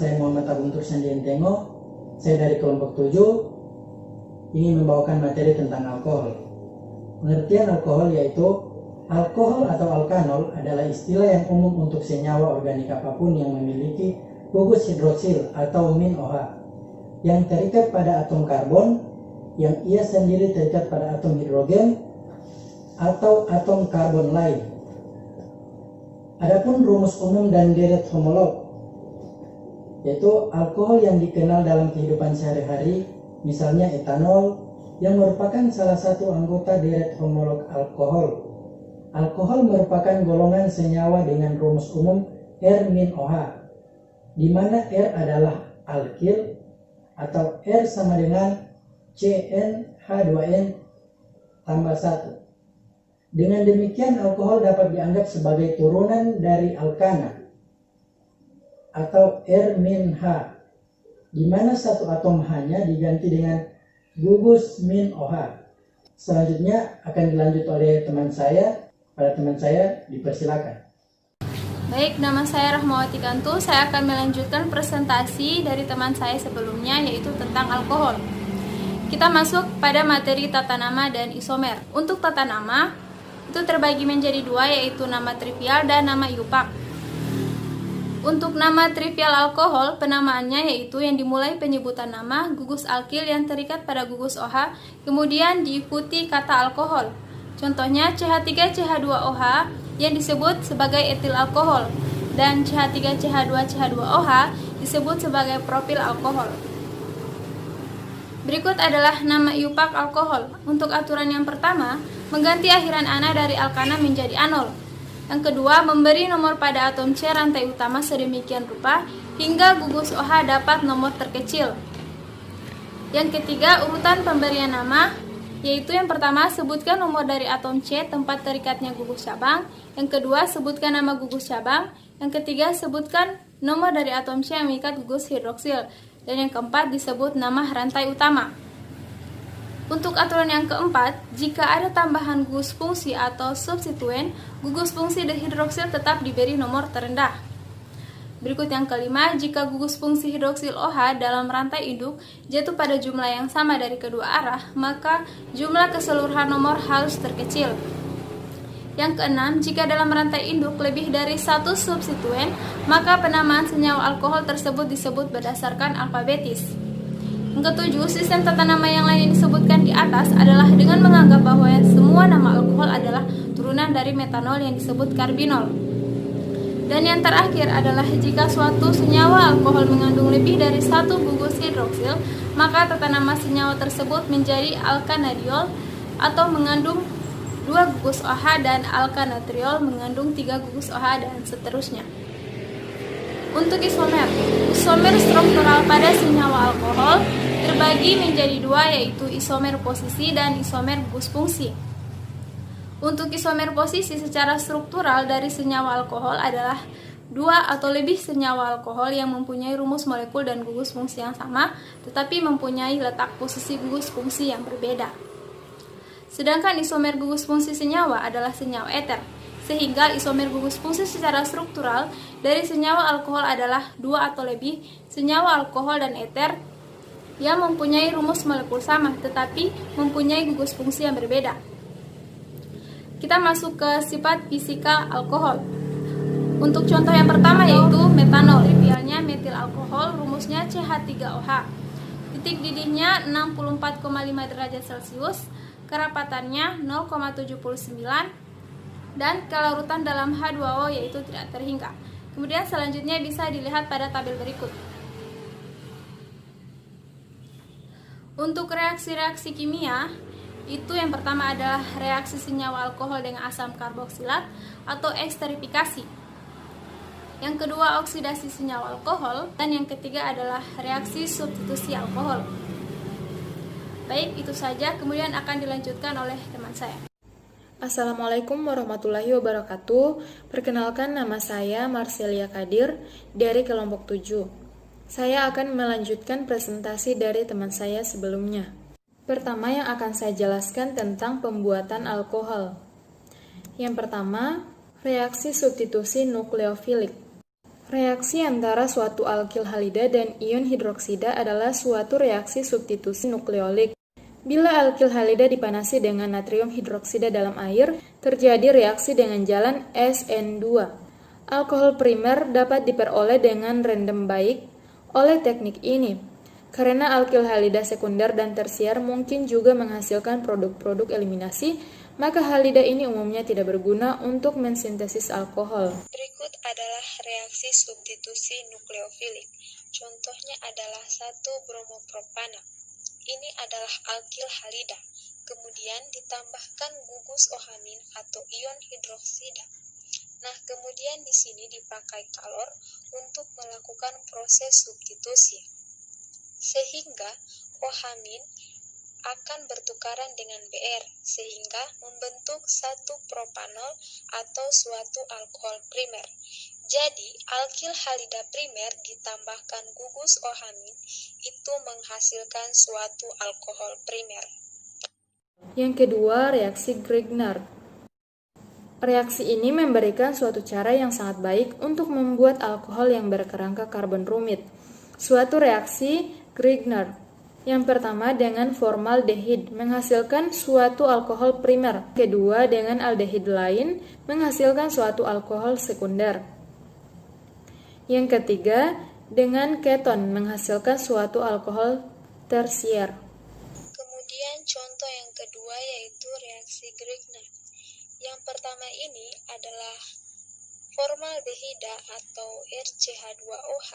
saya Muhammad Agung Tursandian Tengo. Saya dari kelompok 7 ingin membawakan materi tentang alkohol. Pengertian alkohol yaitu alkohol atau alkanol adalah istilah yang umum untuk senyawa organik apapun yang memiliki gugus hidroksil atau min OH yang terikat pada atom karbon, yang ia sendiri terikat pada atom hidrogen atau atom karbon lain. Adapun rumus umum dan deret homolog, yaitu alkohol yang dikenal dalam kehidupan sehari-hari, misalnya etanol, yang merupakan salah satu anggota deret homolog alkohol. Alkohol merupakan golongan senyawa dengan rumus umum R-OH, di mana R adalah alkil atau R sama dengan CnH2n tambah 1. Dengan demikian, alkohol dapat dianggap sebagai turunan dari alkana atau R-H, di mana satu atom H-nya diganti dengan gugus min OH. Selanjutnya akan dilanjut oleh teman saya. Pada teman saya, dipersilakan. Baik, nama saya Rahmawati Kantu. Saya akan melanjutkan presentasi dari teman saya sebelumnya, yaitu tentang alkohol. Kita masuk pada materi tata nama dan isomer. Untuk tata nama, itu terbagi menjadi dua, yaitu nama trivial dan nama iupak. Untuk nama trivial alkohol, penamaannya yaitu yang dimulai penyebutan nama gugus alkil yang terikat pada gugus OH, kemudian diikuti kata alkohol. Contohnya CH3CH2OH yang disebut sebagai etil alkohol, dan CH3CH2CH2OH disebut sebagai propil alkohol. Berikut adalah nama iupak alkohol. Untuk aturan yang pertama, mengganti akhiran ana dari alkana menjadi anol. Yang kedua, memberi nomor pada atom C rantai utama sedemikian rupa hingga gugus OH dapat nomor terkecil. Yang ketiga, urutan pemberian nama, yaitu yang pertama, sebutkan nomor dari atom C tempat terikatnya gugus cabang. Yang kedua, sebutkan nama gugus cabang. Yang ketiga, sebutkan nomor dari atom C yang mengikat gugus hidroksil. Dan yang keempat, disebut nama rantai utama. Untuk aturan yang keempat, jika ada tambahan gugus fungsi atau substituen, gugus fungsi hidroksil tetap diberi nomor terendah. Berikut yang kelima, jika gugus fungsi hidroksil OH dalam rantai induk jatuh pada jumlah yang sama dari kedua arah, maka jumlah keseluruhan nomor harus terkecil. Yang keenam, jika dalam rantai induk lebih dari satu substituen, maka penamaan senyawa alkohol tersebut disebut berdasarkan alfabetis. Yang ketujuh, sistem tata nama yang lain yang disebutkan di atas adalah dengan menganggap bahwa semua nama alkohol adalah turunan dari metanol yang disebut karbinol. Dan yang terakhir adalah jika suatu senyawa alkohol mengandung lebih dari satu gugus hidroksil, maka tata nama senyawa tersebut menjadi alkanadiol atau mengandung 2 gugus OH, dan alkanatriol mengandung 3 gugus OH, dan seterusnya. Untuk isomer struktural pada senyawa alkohol terbagi menjadi dua, yaitu isomer posisi dan isomer gugus fungsi. Untuk isomer posisi secara struktural dari senyawa alkohol adalah 2 atau lebih senyawa alkohol yang mempunyai rumus molekul dan gugus fungsi yang sama, tetapi mempunyai letak posisi gugus fungsi yang berbeda. Sedangkan isomer gugus fungsi senyawa adalah senyawa eter, sehingga isomer gugus fungsi secara struktural dari senyawa alkohol adalah 2 atau lebih senyawa alkohol dan eter yang mempunyai rumus molekul sama, tetapi mempunyai gugus fungsi yang berbeda. Kita masuk ke sifat fisika alkohol. Untuk contoh yang pertama yaitu metanol. Trivialnya metil alkohol, rumusnya CH3OH. Titik didihnya 64,5 derajat Celcius, kerapatannya 0,79, dan kelarutan dalam H2O yaitu tidak terhingga. Kemudian selanjutnya bisa dilihat pada tabel berikut. Untuk reaksi-reaksi kimia, itu yang pertama adalah reaksi senyawa alkohol dengan asam karboksilat atau esterifikasi. Yang kedua, oksidasi senyawa alkohol, dan yang ketiga adalah reaksi substitusi alkohol. Baik, itu saja, kemudian akan dilanjutkan oleh teman saya. Assalamualaikum warahmatullahi wabarakatuh. Perkenalkan, nama saya Marcelia Kadir dari kelompok 7. Saya akan melanjutkan presentasi dari teman saya sebelumnya. Pertama yang akan saya jelaskan tentang pembuatan alkohol. Yang pertama, reaksi substitusi nukleofilik. Reaksi antara suatu alkil halida dan ion hidroksida adalah suatu reaksi substitusi nukleolik. Bila alkil halida dipanasi dengan natrium hidroksida dalam air, terjadi reaksi dengan jalan SN2. Alkohol primer dapat diperoleh dengan random baik oleh teknik ini. Karena alkil halida sekunder dan tersier mungkin juga menghasilkan produk-produk eliminasi, maka halida ini umumnya tidak berguna untuk mensintesis alkohol. Berikut adalah reaksi substitusi nukleofilik. Contohnya adalah 1-bromopropana. Ini adalah alkil halida. Kemudian ditambahkan gugus ohamin atau ion hidroksida. Nah, kemudian di sini dipakai kalor untuk melakukan proses substitusi. Sehingga ohamin akan bertukaran dengan Br, sehingga membentuk 1-propanol atau suatu alkohol primer. Jadi, alkil halida primer ditambahkan gugus ohamin itu menghasilkan suatu alkohol primer. Yang kedua, reaksi Grignard. Reaksi ini memberikan suatu cara yang sangat baik untuk membuat alkohol yang berkerangka karbon rumit. Suatu reaksi Grignard. Yang pertama dengan formaldehid menghasilkan suatu alkohol primer. Kedua dengan aldehid lain menghasilkan suatu alkohol sekunder. Yang ketiga dengan keton menghasilkan suatu alkohol tersier. Kemudian contoh yang kedua yaitu reaksi Grignard. Yang pertama ini adalah formaldehida atau RCH2OH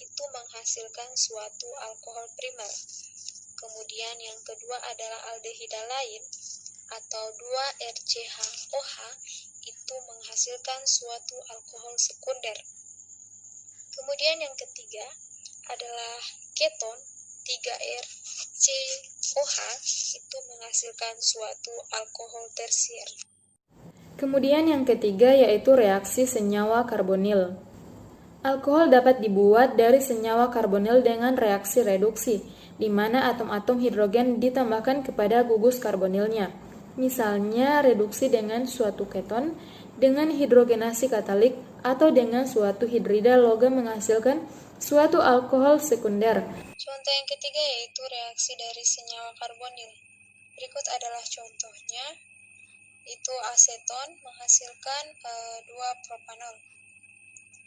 itu menghasilkan suatu alkohol primer. Kemudian yang kedua adalah aldehida lain atau 2-RCHOH itu menghasilkan suatu alkohol sekunder. Kemudian yang ketiga adalah keton 3-RCOH itu menghasilkan suatu alkohol tersier. Kemudian yang ketiga yaitu reaksi senyawa karbonil. Alkohol dapat dibuat dari senyawa karbonil dengan reaksi reduksi, di mana atom-atom hidrogen ditambahkan kepada gugus karbonilnya. Misalnya reduksi dengan suatu keton, dengan hidrogenasi katalik, atau dengan suatu hidrida logam menghasilkan suatu alkohol sekunder. Contoh yang ketiga yaitu reaksi dari senyawa karbonil. Berikut adalah contohnya. Itu aseton menghasilkan 2-propanol.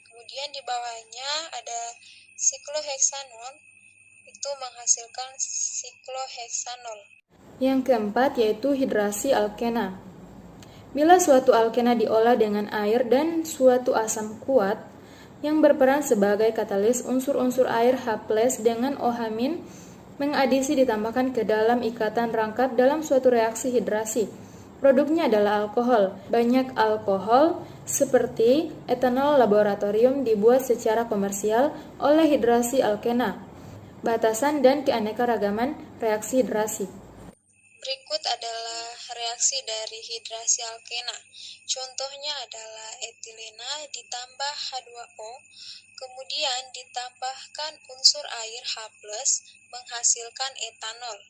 Kemudian di bawahnya ada sikloheksanol itu menghasilkan sikloheksanol. Yang keempat yaitu hidrasi alkena. Bila suatu alkena diolah dengan air dan suatu asam kuat yang berperan sebagai katalis, unsur-unsur air H+ dengan ohamin mengadisi ditambahkan ke dalam ikatan rangkap dalam suatu reaksi hidrasi. Produknya adalah alkohol. Banyak alkohol seperti etanol laboratorium dibuat secara komersial oleh hidrasi alkena. Batasan dan keanekaragaman reaksi hidrasi. Berikut adalah reaksi dari hidrasi alkena. Contohnya adalah etilena ditambah H2O, kemudian ditambahkan unsur air H+ menghasilkan etanol.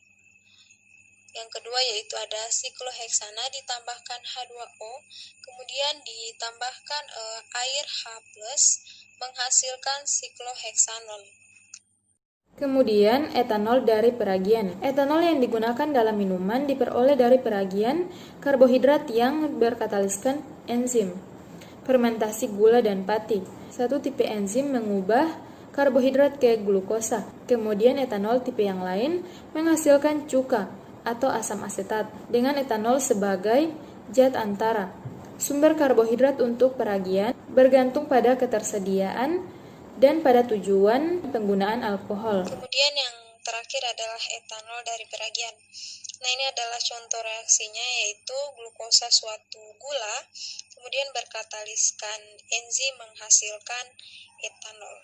Yang kedua yaitu ada sikloheksana ditambahkan H2O, kemudian ditambahkan air H+ menghasilkan sikloheksanol. Kemudian etanol dari peragian. Etanol yang digunakan dalam minuman diperoleh dari peragian karbohidrat yang berkataliskan enzim. Fermentasi gula dan pati. Satu tipe enzim mengubah karbohidrat ke glukosa. Kemudian etanol tipe yang lain menghasilkan cuka atau asam asetat dengan etanol sebagai zat antara. Sumber karbohidrat untuk peragian bergantung pada ketersediaan dan pada tujuan penggunaan alkohol. Kemudian yang terakhir adalah etanol dari peragian. Nah, ini adalah contoh reaksinya yaitu glukosa suatu gula kemudian berkataliskan enzim menghasilkan etanol.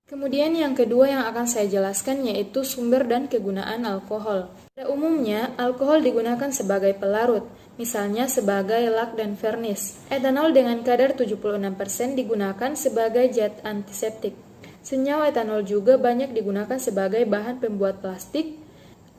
Kemudian yang kedua yang akan saya jelaskan yaitu sumber dan kegunaan alkohol. Pada umumnya, alkohol digunakan sebagai pelarut, misalnya sebagai lak dan vernis. Etanol dengan kadar 76% digunakan sebagai zat antiseptik. Senyawa etanol juga banyak digunakan sebagai bahan pembuat plastik,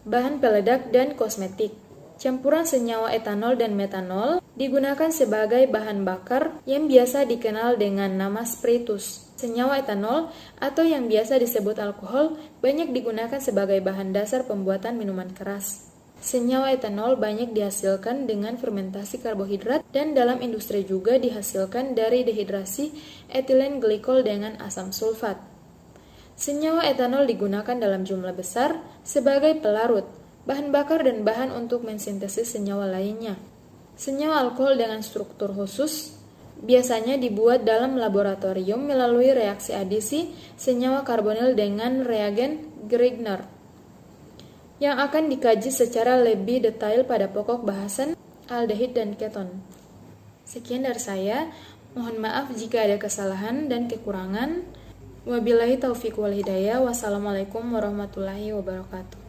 bahan peledak, dan kosmetik. Campuran senyawa etanol dan metanol digunakan sebagai bahan bakar yang biasa dikenal dengan nama spiritus. Senyawa etanol atau yang biasa disebut alkohol banyak digunakan sebagai bahan dasar pembuatan minuman keras. Senyawa etanol banyak dihasilkan dengan fermentasi karbohidrat dan dalam industri juga dihasilkan dari dehidrasi etilen glikol dengan asam sulfat. Senyawa etanol digunakan dalam jumlah besar sebagai pelarut, bahan bakar dan bahan untuk mensintesis senyawa lainnya. Senyawa alkohol dengan struktur khusus biasanya dibuat dalam laboratorium melalui reaksi adisi senyawa karbonil dengan reagen Grignard, yang akan dikaji secara lebih detail pada pokok bahasan aldehid dan keton. Sekian dari saya, mohon maaf jika ada kesalahan dan kekurangan. Wabillahi taufiq wal hidayah. Wassalamualaikum warahmatullahi wabarakatuh.